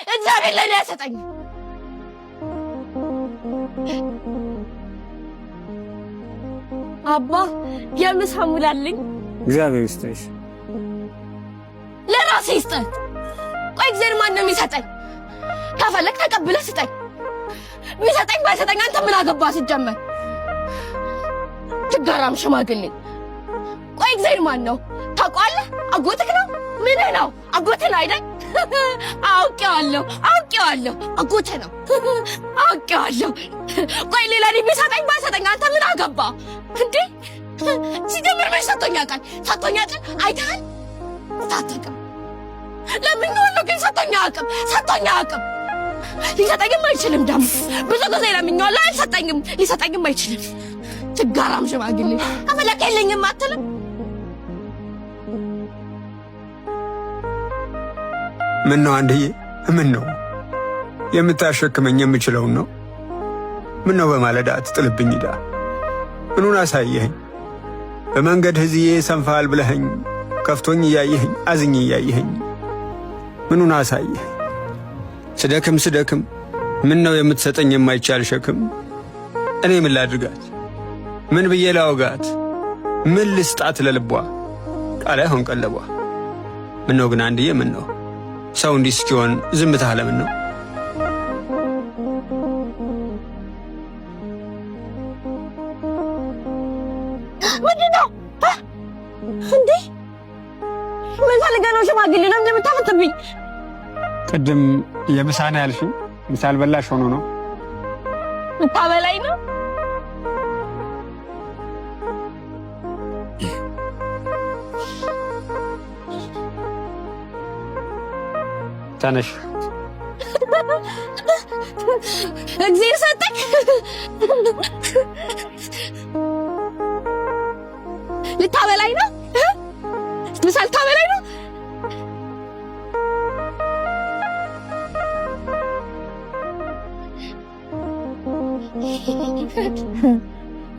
እግዚአብሔር ለኔ ያሰጠኝ አባ የምሳ ሙላልኝ እግዚአብሔር ይስጥሽ ለራሴ ይስጠኝ ቆይ እግዚአብሔር ማን ነው የሚሰጠኝ ከፈለክ ተቀብለህ ስጠኝ የሚሰጠኝ ባይሰጠኝ አንተ ምን አገባህ ሲጀመር ችጋራም ሽማግሌ ቆይ እግዚአብሔር ማን ነው ታውቃለህ አጎትህ ነው ምን ነው አጎትህ ነው አይደል አውቄዋለሁ አጎትህ ነው አውቄዋለሁ ቆይ ሌላ ቢሰጠኝ ባይሰጠኝ አንተ ምን አገባህ እንዴ ሲጀምር ምን ሰጥቶኛ ቃል አይተሃል ታጠቀም ለምን ነው ግን ሰጥቶኛ አቅም ሊሰጠኝም አይችልም ደግሞ ብዙ ጊዜ ለምኛለሁ አይሰጠኝም ሊሰጠኝም አይችልም ችጋራም ሽማግሌ ከፈለክ የለኝም አትልም ምን ነው አንድዬ ምን ነው የምታሸክመኝ የምችለው ነው ምን ነው በማለዳ ትጥልብኝ ዳ ምኑን አሳየኸኝ በመንገድ ህዝዬ ሰንፋል ብለኸኝ ከፍቶኝ እያየኸኝ አዝኝ እያየኸኝ ምኑን አሳየኸኝ ስደክም ምን ነው የምትሰጠኝ የማይቻል ሸክም እኔ ምን ላድርጋት ምን ብዬ ላውጋት ምን ልስጣት ለልቧ ቃል አይሆን ቀለቧ ምን ነው ግን አንድዬ ምን ነው ሰው እንዲህ እስኪሆን ዝምታ ለምን ነው ምንድነው እንዴ ምን ፈልገህ ነው ሽማግሌ ነው እንደምታመጥብኝ ቅድም የምሳና ያልሽኝ ምሳል በላሽ ሆኖ ነው ታበላይ ነው ተነሽ እግዚአብሔር ሰጠኝ ልታበላይ ነው ምሳል ታበላይ ነው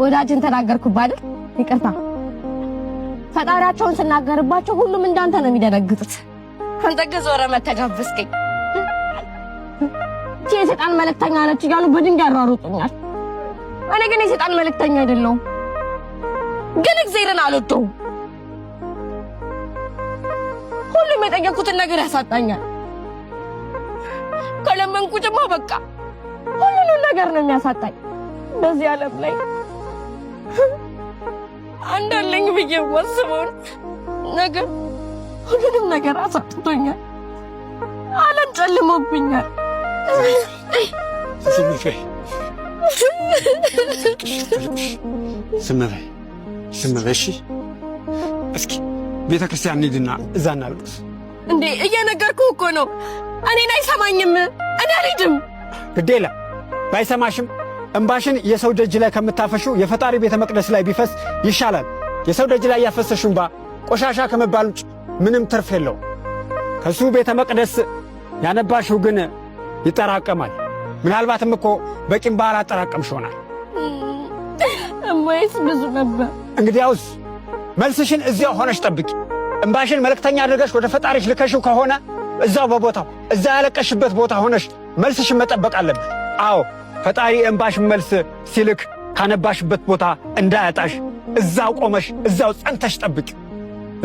ወዳጅን ተናገርኩብህ አይደል ይቅርታ ፈጣሪያቸውን ስናገርባቸው ሁሉም እንዳንተ ነው የሚደነግጡት አንተ ገዞረ መተጋብስከኝ የሰይጣን መልእክተኛ ነች እያሉ በድንጋይ ያሯሩጡኛል እኔ ግን የሰይጣን መልእክተኛ አይደለሁም ግን እግዚአብሔርን አልወደውም ሁሉም የጠየኩትን ነገር ያሳጣኛል ከለመንኩትማ በቃ ሁሉንም ነገር ነው የሚያሳጣኝ በዚህ ዓለም ላይ አንዳለኝ ብዬ ወስበውን ነገር ሁሉንም ነገር አሳጥቶኛል ዓለም ጨልሞብኛል ዝም በይ እሺ እስኪ ቤተ ክርስቲያን እንሂድና እዛ እናልቅስ እንዴ እየነገርኩህ እኮ ነው እኔን አይሰማኝም እኔ አልሄድም ግዴላ ባይሰማሽም እንባሽን የሰው ደጅ ላይ ከምታፈሹ የፈጣሪ ቤተ መቅደስ ላይ ቢፈስ ይሻላል የሰው ደጅ ላይ ያፈሰሽው እንባ ቆሻሻ ከመባል ውጭ ምንም ትርፍ የለው ከሱ ቤተ መቅደስ ያነባሽው ግን ይጠራቀማል ምናልባትም እኮ በቂም ባላ አጠራቀምሽ ይሆናል እማይስ ብዙ ነበር እንግዲያውስ መልስሽን እዚያው ሆነሽ ጠብቂ እንባሽን መልእክተኛ አድርገሽ ወደ ፈጣሪሽ ልከሽው ከሆነ እዛው በቦታው እዛ ያለቀሽበት ቦታ ሆነሽ መልስሽን መጠበቅ አለብሽ አዎ ፈጣሪ እንባሽን መልስ ሲልክ ካነባሽበት ቦታ እንዳያጣሽ እዛው ቆመሽ እዛው ጸንተሽ ጠብቂ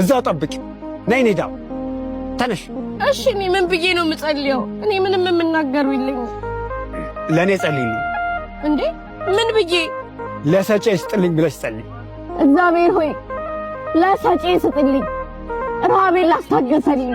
እዛው ጠብቂ ነይ ኔዳው ተነሽ እሺ እኔ ምን ብዬ ነው የምጸልየው እኔ ምንም የምናገረው የለኝም ለኔ ጸልይልኝ እንዴ ምን ብዬ ለሰጪ ስጥልኝ ብለሽ ጸልይ እግዚአብሔር ሆይ ለሰጪ ስጥልኝ ረሃቤን ላስታገሰልኝ